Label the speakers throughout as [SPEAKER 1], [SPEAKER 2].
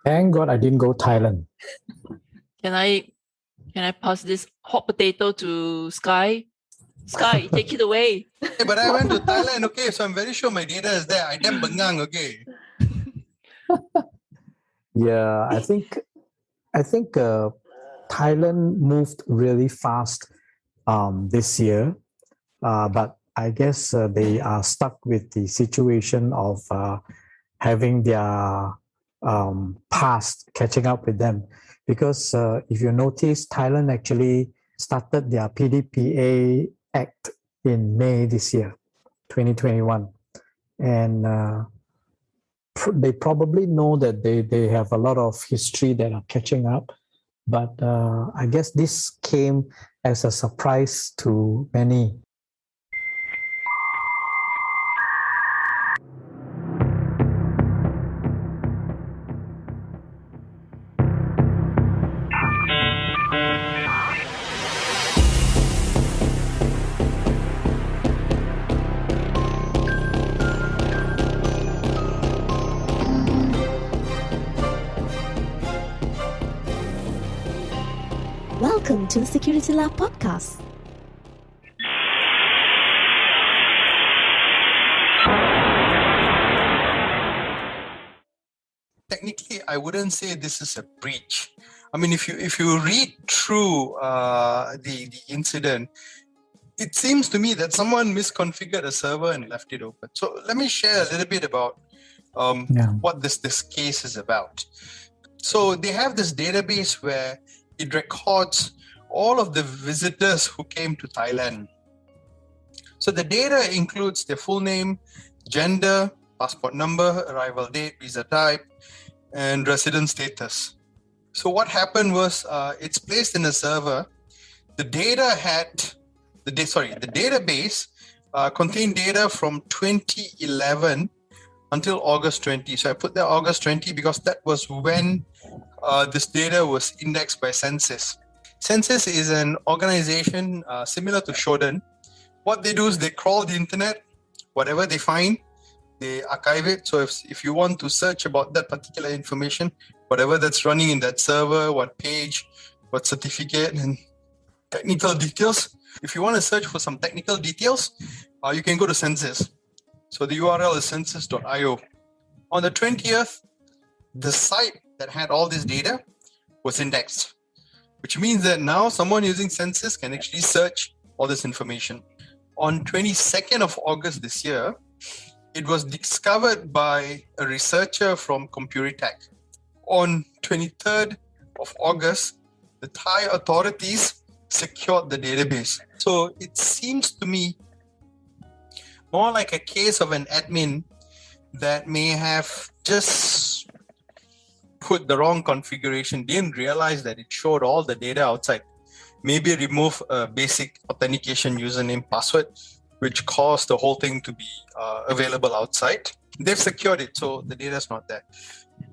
[SPEAKER 1] Thank God I didn't go Thailand.
[SPEAKER 2] Can I pass this hot potato to Sky? Sky, take it away.
[SPEAKER 3] Hey, but I went to Thailand, okay, so I'm very sure my data is there. I damn bengang, okay.
[SPEAKER 1] Yeah, I think Thailand moved really fast this year, but I guess they are stuck with the situation of having their past catching up with them. Because if you notice, Thailand actually started their PDPA Act in May this year, 2021. And they probably know that they have a lot of history that are catching up. But I guess this came as a surprise to many.
[SPEAKER 4] Welcome to the SecurityLah podcast.
[SPEAKER 3] Technically, I wouldn't say this is a breach. I mean, if you read through the incident, it seems to me that someone misconfigured a server and left it open. So let me share a little bit about what this case is about. So they have this database where it records all of the visitors who came to Thailand. So the data includes their full name, gender, passport number, arrival date, visa type, and resident status. So what happened was it's placed in a server. The database contained data from 2011 until August 20. So I put there August 20 because that was when this data was indexed by Census. Census is an organization similar to Shodan. What they do is they crawl the internet, whatever they find, they archive it. So if you want to search about that particular information, whatever that's running in that server, what page, what certificate, and technical details. If you want to search for some technical details, you can go to Census. So the URL is census.io. On the 20th, the site that had all this data was indexed, which means that now someone using Census can actually search all this information. On 22nd of August this year, it was discovered by a researcher from Compuritech. On 23rd of August, the Thai authorities secured the database. So it seems to me more like a case of an admin that may have just put the wrong configuration, didn't realize that it showed all the data outside. Maybe remove a basic authentication username password, which caused the whole thing to be available outside. They've secured it, so the data is not there.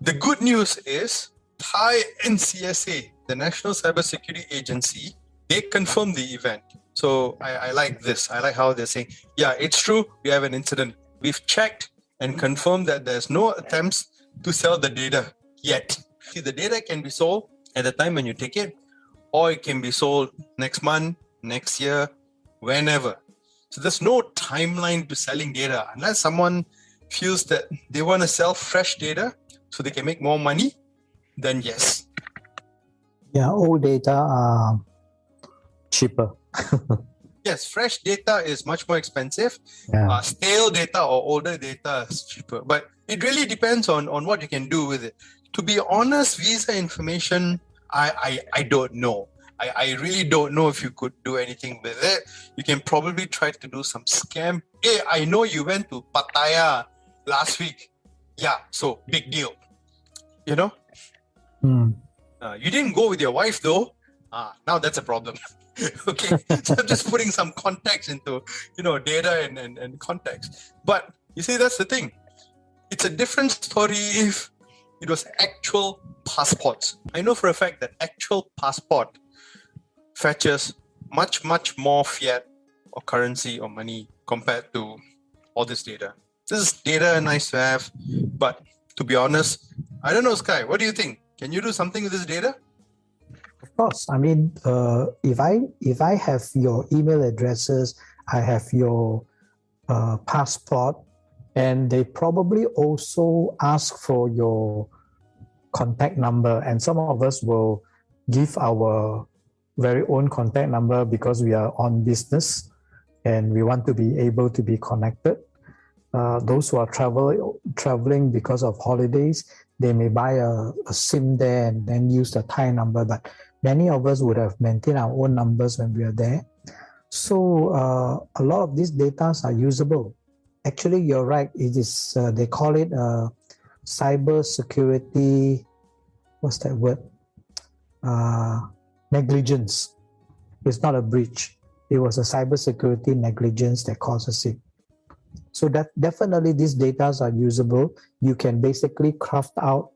[SPEAKER 3] The good news is Thai NCSA, the National Cybersecurity Agency, they confirmed the event. So I like this. I like how they're saying, yeah, it's true, we have an incident. We've checked and confirmed that there's no attempts to sell the data yet. See, the data can be sold at the time when you take it, or it can be sold next month, next year, whenever. So there's no timeline to selling data unless someone feels that they want to sell fresh data so they can make more money, then yes.
[SPEAKER 1] Yeah, old data are cheaper.
[SPEAKER 3] Yes, fresh data is much more expensive. Stale data or older data is cheaper. But it really depends on what you can do with it. To be honest, visa information, I don't know. I really don't know if you could do anything with it. You can probably try to do some scam. Hey, I know you went to Pattaya last week. Yeah, so big deal. You know? You didn't go with your wife though. Now that's a problem. Okay, so I'm just putting some context into, data and context. But you see, that's the thing. It's a different story if it was actual passports. I know for a fact that actual passport fetches much, much more fiat or currency or money compared to all this data. This is data nice to have, but to be honest, I don't know, Sky. What do you think? Can you do something with this data?
[SPEAKER 1] Of course. I mean, if I have your email addresses, I have your passport, and they probably also ask for your contact number, and some of us will give our very own contact number because we are on business and we want to be able to be connected. Those who are traveling because of holidays, they may buy a SIM there and then use the Thai number, but many of us would have maintained our own numbers when we are there. So a lot of these data are usable. Actually, you're right. It is, they call it cyber security, what's that word? Negligence. It's not a breach. It was a cybersecurity negligence that causes it. So that definitely these data are usable. You can basically craft out.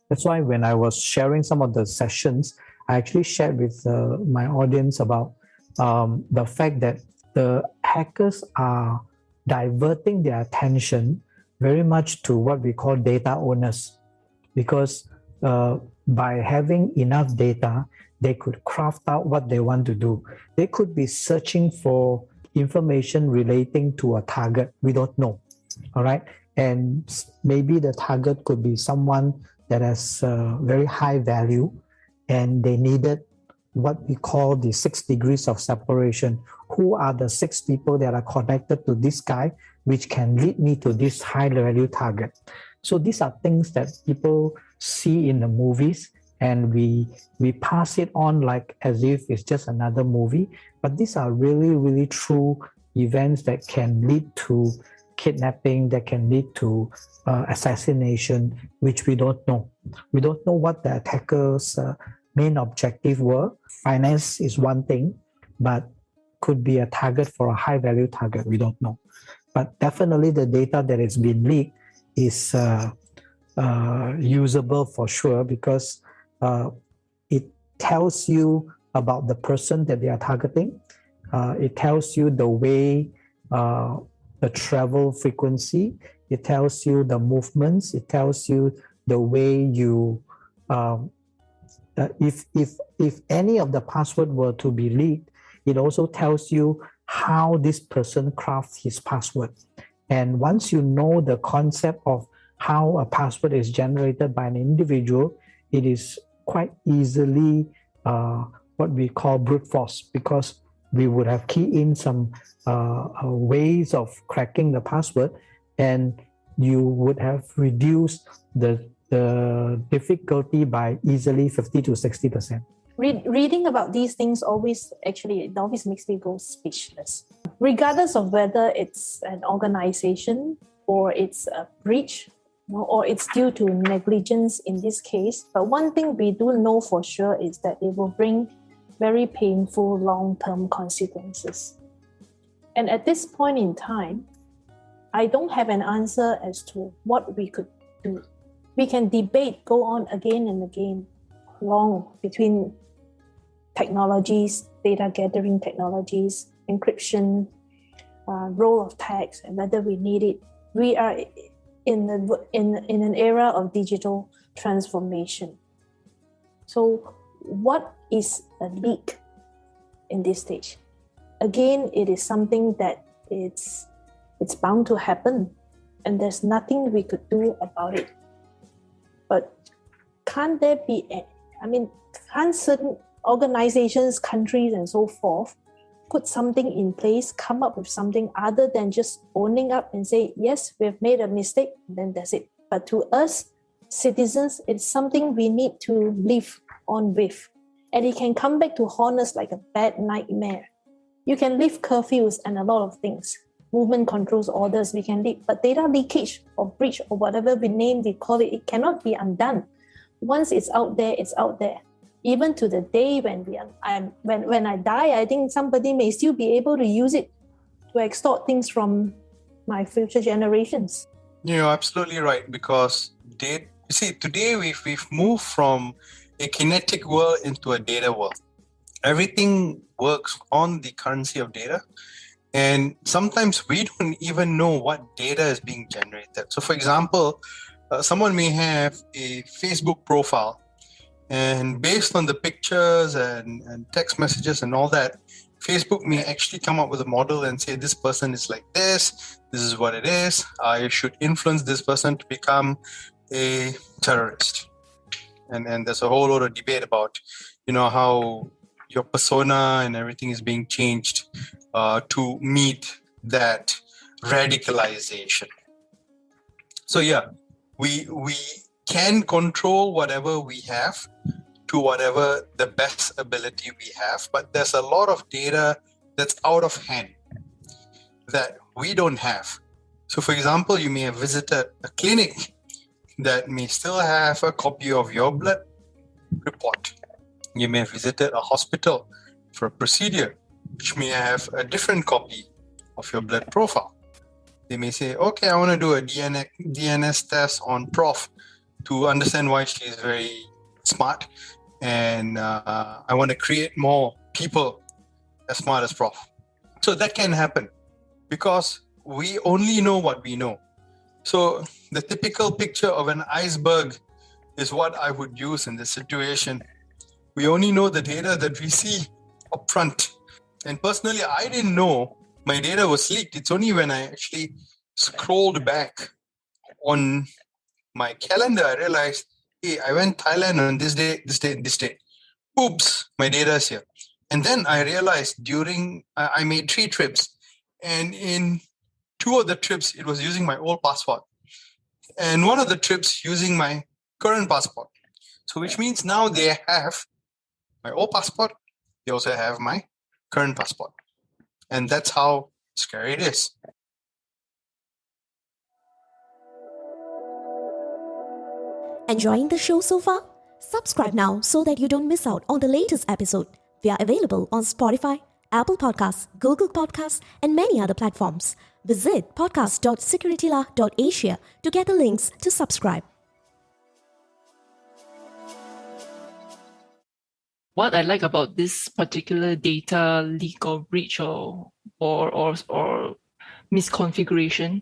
[SPEAKER 1] That's why when I was sharing some of the sessions, I actually shared with my audience about the fact that the hackers are diverting their attention very much to what we call data owners, because by having enough data, they could craft out what they want to do. They could be searching for information relating to a target. We don't know. All right. And maybe the target could be someone that has very high value, and they needed what we call the 6 degrees of separation. Who are the 6 people that are connected to this guy, which can lead me to this high value target? So these are things that people see in the movies, and we pass it on like as if it's just another movie. But these are really, really true events that can lead to kidnapping, that can lead to assassination, which we don't know. We don't know what the attackers' main objective were. Finance is one thing, but could be a target for a high value target. We don't know. But definitely the data that has been leaked is usable for sure, because it tells you about the person that they are targeting. It tells you the way, the travel frequency. It tells you the movements. It tells you the way you, if any of the password were to be leaked, it also tells you how this person crafts his password. And once you know the concept of how a password is generated by an individual, it is quite easily what we call brute force, because we would have keyed in some ways of cracking the password, and you would have reduced the difficulty by easily 50 to 60%.
[SPEAKER 5] Reading about these things always makes me go speechless. Regardless of whether it's an organization or it's a breach, or it's due to negligence in this case. But one thing we do know for sure is that it will bring very painful long-term consequences. And at this point in time, I don't have an answer as to what we could do. We can debate, go on again and again, long between technologies, data gathering technologies, encryption, role of text, and whether we need it. We are in an era of digital transformation. So what is a leak in this stage? Again, it is something that it's bound to happen, and there's nothing we could do about it. But can't certain organizations, countries, and so forth put something in place, come up with something other than just owning up and say, yes, we've made a mistake, and then that's it. But to us, citizens, it's something we need to live on with. And it can come back to haunt us like a bad nightmare. You can lift curfews and a lot of things. Movement controls orders, we can lift. But data leakage or breach or whatever we call it, it cannot be undone. Once it's out there, it's out there. Even to the day when I die, I think somebody may still be able to use it to extort things from my future generations.
[SPEAKER 3] You're absolutely right, because today we've moved from a kinetic world into a data world. Everything works on the currency of data, and sometimes we don't even know what data is being generated. So for example, someone may have a Facebook profile, and based on the pictures and text messages and all that, Facebook may actually come up with a model and say, this person is like this is what it is. I should influence this person to become a terrorist. And there's a whole lot of debate about, how your persona and everything is being changed to meet that radicalization. So yeah, we can control whatever we have to whatever the best ability we have, but there's a lot of data that's out of hand that we don't have. So for example, you may have visited a clinic that may still have a copy of your blood report. You may have visited a hospital for a procedure, which may have a different copy of your blood profile. They may say, okay, I want to do a DNS test on Prof to understand why she is very smart, and I want to create more people as smart as Prof. So that can happen because we only know what we know. So the typical picture of an iceberg is what I would use in this situation. We only know the data that we see up front. And personally, I didn't know my data was leaked. It's only when I actually scrolled back on my calendar, I realized, hey, I went Thailand on this day, this day, this day. Oops, my data is here. And then I realized I made 3 trips. And in 2 of the trips, it was using my old passport. And 1 of the trips using my current passport. So which means now they have my old passport. They also have my current passport. And that's how scary it is.
[SPEAKER 4] Enjoying the show so far? Subscribe now so that you don't miss out on the latest episode. We are available on Spotify, Apple Podcasts, Google Podcasts, and many other platforms. Visit podcast.securitylah.asia to get the links to subscribe.
[SPEAKER 2] What I like about this particular data leak or breach or misconfiguration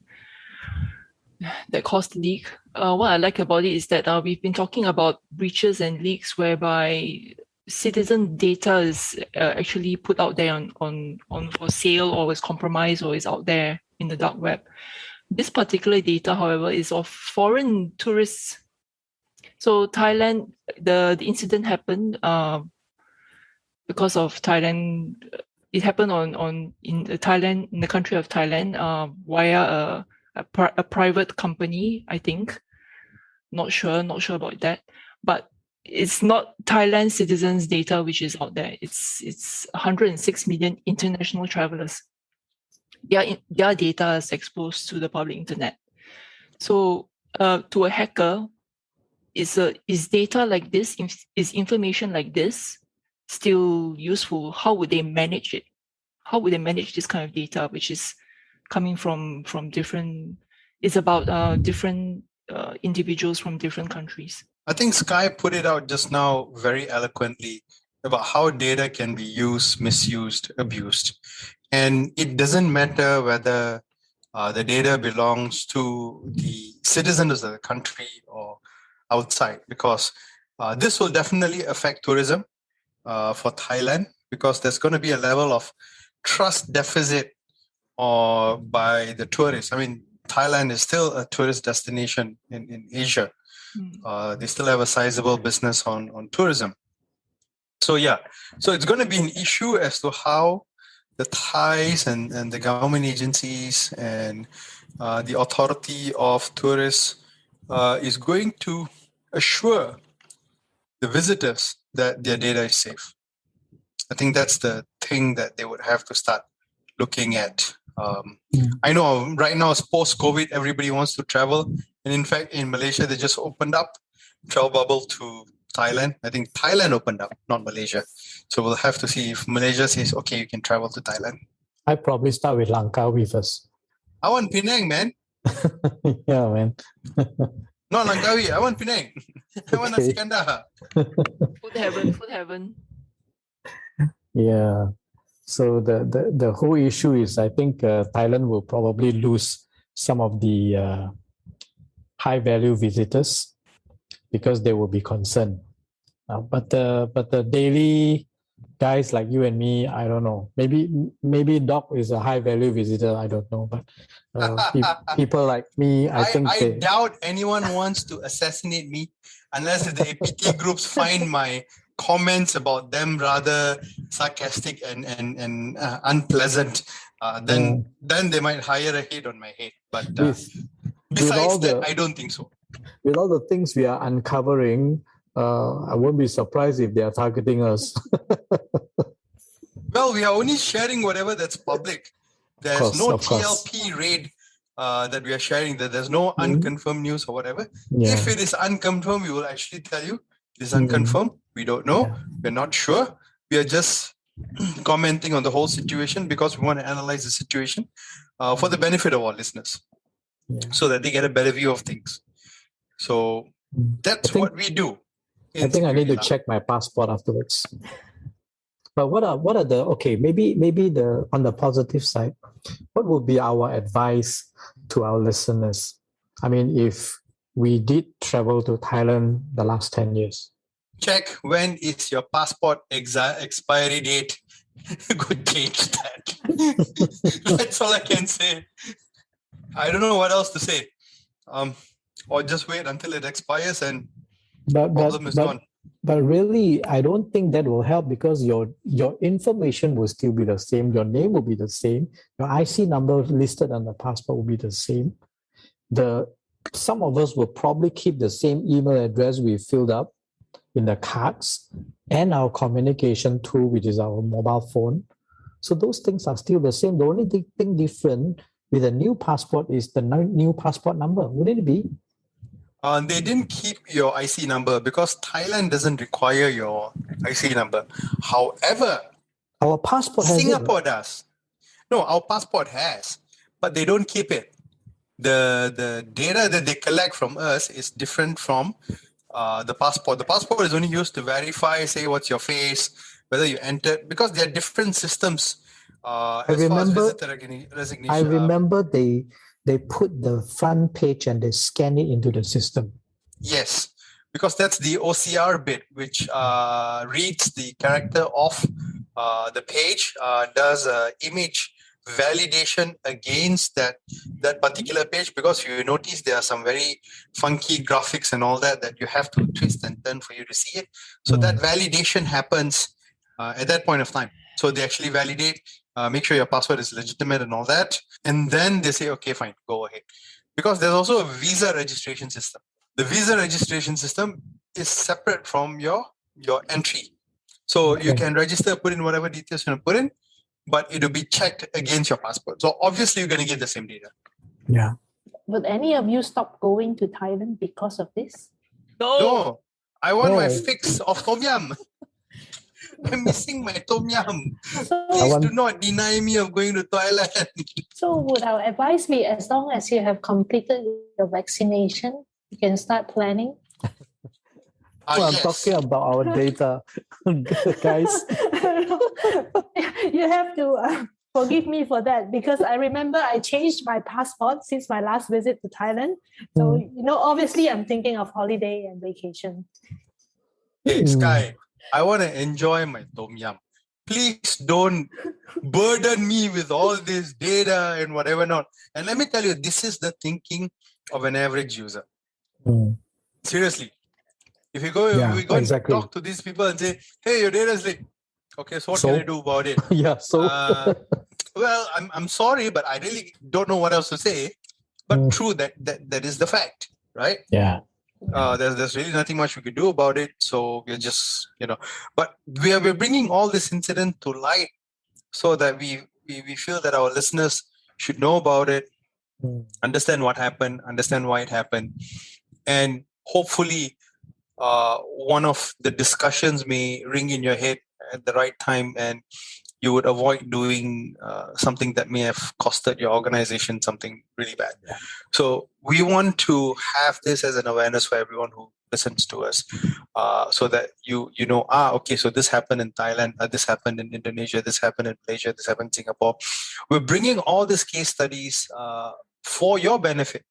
[SPEAKER 2] that caused the leak, what I like about it is that we've been talking about breaches and leaks whereby citizen data is actually put out there on for sale, or is compromised, or is out there in the dark web. This particular data, however, is of foreign tourists. So Thailand, the incident happened because of Thailand. It happened in the country of Thailand via a private company, I think. Not sure about that, but it's not Thailand citizens' data which is out there. It's 106 million international travelers. Their data is exposed to the public internet. So to a hacker, is data like this, is information like this still useful? How would they manage it? How would they manage this kind of data, which is coming from different? It's about different individuals from different countries.
[SPEAKER 3] I think Sky put it out just now very eloquently about how data can be used, misused, abused. And it doesn't matter whether the data belongs to the citizens of the country or outside, because this will definitely affect tourism for Thailand, because there's going to be a level of trust deficit by the tourists. I mean, Thailand is still a tourist destination in Asia. They still have a sizable business on tourism. So yeah, so it's going to be an issue as to how the Thais and the government agencies and the authority of tourists is going to assure the visitors that their data is safe. I think that's the thing that they would have to start looking at. I know right now it's post-COVID, everybody wants to travel. And in fact, in Malaysia, they just opened up travel bubble to Thailand. I think Thailand opened up, not Malaysia. So we'll have to see if Malaysia says, okay, you can travel to Thailand.
[SPEAKER 1] I probably start with Langkawi first.
[SPEAKER 3] I want Penang, man.
[SPEAKER 1] Yeah, man.
[SPEAKER 3] Not Langkawi. I want Penang. I want
[SPEAKER 1] Okay.
[SPEAKER 3] Nasi Kandar.
[SPEAKER 2] Food heaven.
[SPEAKER 1] Yeah. So the whole issue is, I think Thailand will probably lose some of the high value visitors because they will be concerned. But the daily guys like you and me, I don't know. Maybe Doc is a high value visitor. I don't know, but people like me,
[SPEAKER 3] I doubt anyone wants to assassinate me unless the APT groups find my comments about them rather sarcastic and unpleasant. Then they might hire a hit on my head. But besides that, I don't think so.
[SPEAKER 1] With all the things we are uncovering, I won't be surprised if they are targeting us.
[SPEAKER 3] Well, we are only sharing whatever that's public. There's no TLP raid that we are sharing. There's no unconfirmed news or whatever. Yeah. If it is unconfirmed, we will actually tell you. It is unconfirmed. We don't know. Yeah. We're not sure. We are just commenting on the whole situation because we want to analyze the situation for the benefit of our listeners, so that they get a better view of things. So that's what we do.
[SPEAKER 1] I think I need to check my passport afterwards. But what are the maybe on the positive side, what would be our advice to our listeners? I mean, if we did travel to Thailand the last 10 years.
[SPEAKER 3] Check when is your passport expiry date. Go change that. That's all I can say. I don't know what else to say. Or just wait until it expires and problem is gone.
[SPEAKER 1] But really, I don't think that will help because your information will still be the same. Your name will be the same. Your IC number listed on the passport will be the same. Some of us will probably keep the same email address we filled up in the cards and our communication tool, which is our mobile phone. So those things are still the same. The only thing different with a new passport is the new passport number. Wouldn't it be?
[SPEAKER 3] They didn't keep your IC number because Thailand doesn't require your IC number. However,
[SPEAKER 1] our passport has
[SPEAKER 3] Singapore does. No, our passport has, but they don't keep it. The data that they collect from us is different from the passport. The passport is only used to verify, say what's your face, whether you entered, because there are different systems.
[SPEAKER 1] I remember they put the front page and they scan it into the system.
[SPEAKER 3] Yes, because that's the OCR bit, which reads the character of the page, does image validation against that particular page, because you notice there are some very funky graphics and all that you have to twist and turn for you to see it. So that validation happens at that point of time. So they actually validate, make sure your password is legitimate and all that. And then they say, okay, fine, go ahead. Because there's also a visa registration system. The visa registration system is separate from your entry. So you can register, put in whatever details you want to put in, but it'll be checked against your passport. So obviously you're going to get the same data.
[SPEAKER 1] Yeah.
[SPEAKER 5] Would any of you stop going to Thailand because of this?
[SPEAKER 3] No. I want my fix of Tom Yum. I'm missing my Tom Yum.
[SPEAKER 5] So,
[SPEAKER 3] please do not deny me of going to Thailand.
[SPEAKER 5] So would our advice be, as long as you have completed your vaccination, you can start planning?
[SPEAKER 1] I'm talking about our data, guys.
[SPEAKER 5] You have to forgive me for that, because I remember I changed my passport since my last visit to Thailand. So, obviously I'm thinking of holiday and vacation.
[SPEAKER 3] Hey, Sky, I want to enjoy my Tom Yum. Please don't burden me with all this data and whatever not. And let me tell you, this is the thinking of an average user. Seriously. If you go, we go and talk to these people and say, hey, your data is late. Okay, so what can I do about it? Well, I'm sorry, but I really don't know what else to say. But true, that is the fact, right?
[SPEAKER 1] Yeah.
[SPEAKER 3] There's really nothing much we could do about it. So we're just, but we're bringing all this incident to light so that we feel that our listeners should know about it, understand what happened, understand why it happened. And hopefully one of the discussions may ring in your head at the right time and you would avoid doing something that may have costed your organization something really bad. Yeah. So we want to have this as an awareness for everyone who listens to us, so that you know, okay, so this happened in Thailand, this happened in Indonesia, this happened in Malaysia, this happened in Singapore. We're bringing all these case studies for your benefit.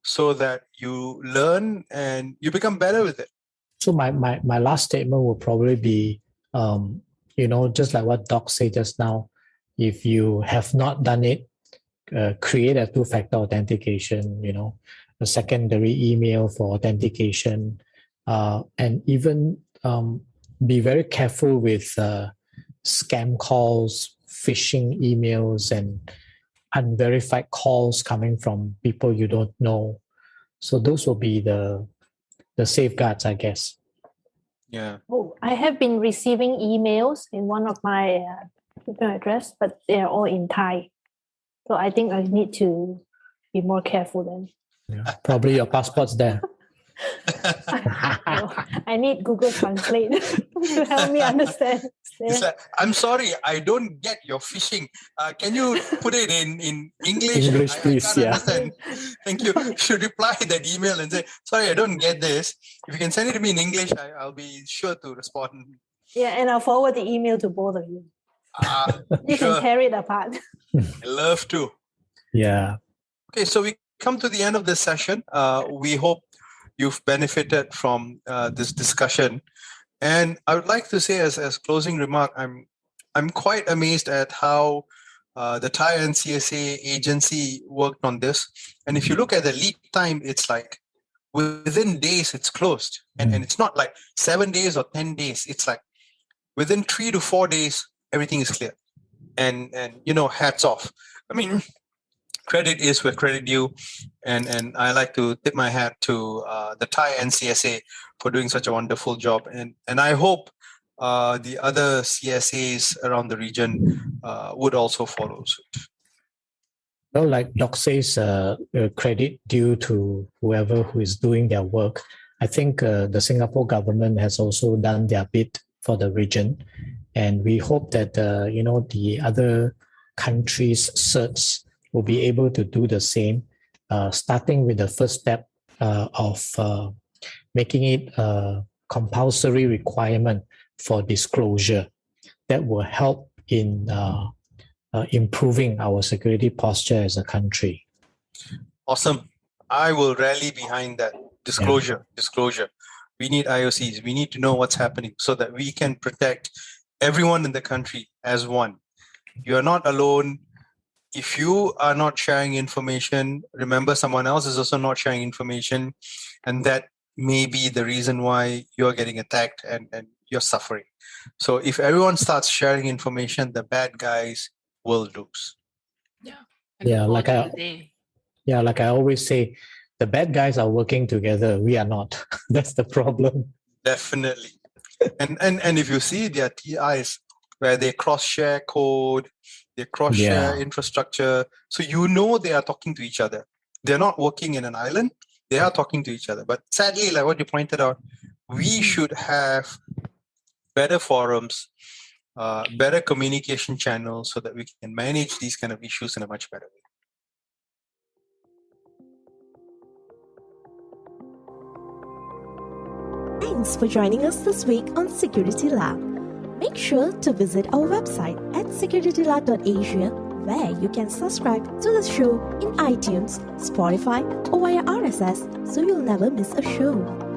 [SPEAKER 3] so that you learn and you become better with it.
[SPEAKER 1] So my last statement will probably be, just like what Doc said just now, if you have not done it, create a two-factor authentication, a secondary email for authentication, and even be very careful with scam calls, phishing emails, and unverified calls coming from people you don't know. So those will be the safeguards, I guess.
[SPEAKER 3] Yeah.
[SPEAKER 5] Oh, I have been receiving emails in one of my email address, but they're all in Thai. So I think I need to be more careful then.
[SPEAKER 1] Yeah, probably your passport's there.
[SPEAKER 5] I need Google Translate to help me understand.
[SPEAKER 3] It's like, I'm sorry, I don't get your phishing. Can you put it in English?
[SPEAKER 1] English, please,
[SPEAKER 3] I can't
[SPEAKER 1] yeah.
[SPEAKER 3] understand. Thank you. You should reply that email and say, sorry, I don't get this. If you can send it to me in English, I'll be sure to respond.
[SPEAKER 5] Yeah, and I'll forward the email to both of you. You
[SPEAKER 3] Sure.
[SPEAKER 5] can tear it apart.
[SPEAKER 3] I love to.
[SPEAKER 1] Yeah.
[SPEAKER 3] Okay, so we come to the end of this session. We hope you've benefited from this discussion. And I would like to say as closing remark, I'm quite amazed at how the Thai NCSA agency worked on this. And if you look at the lead time, it's like within days it's closed. And it's not like 7 days or 10 days. It's like within 3 to 4 days, everything is clear. And hats off. I mean, credit is where credit due, and I like to tip my hat to the Thai NCSA for doing such a wonderful job, and I hope the other CSAs around the region would also follow suit.
[SPEAKER 1] Well, like Doc says, credit due to whoever who is doing their work. I think the Singapore government has also done their bit for the region, and we hope that the other countries' certs will be able to do the same, starting with the first step of making it a compulsory requirement for disclosure. That will help in improving our security posture as a country.
[SPEAKER 3] Awesome. I will rally behind that. Disclosure. We need IOCs. We need to know what's happening so that we can protect everyone in the country as one. You are not alone. If you are not sharing information, remember someone else is also not sharing information, and that may be the reason why you're getting attacked and you're suffering. So if everyone starts sharing information, the bad guys will lose.
[SPEAKER 1] Yeah, like I always say, the bad guys are working together. We are not. That's the problem.
[SPEAKER 3] Definitely. And if you see their TIs where they cross-share code, they cross-share infrastructure, so they are talking to each other. They're not working in an island. They are talking to each other. But sadly, like what you pointed out, we should have better forums, better communication channels so that we can manage these kind of issues in a much better way.
[SPEAKER 4] Thanks for joining us this week on SecurityLah. Make sure to visit our website at securitylah.asia, where you can subscribe to the show in iTunes, Spotify, or via RSS so you'll never miss a show.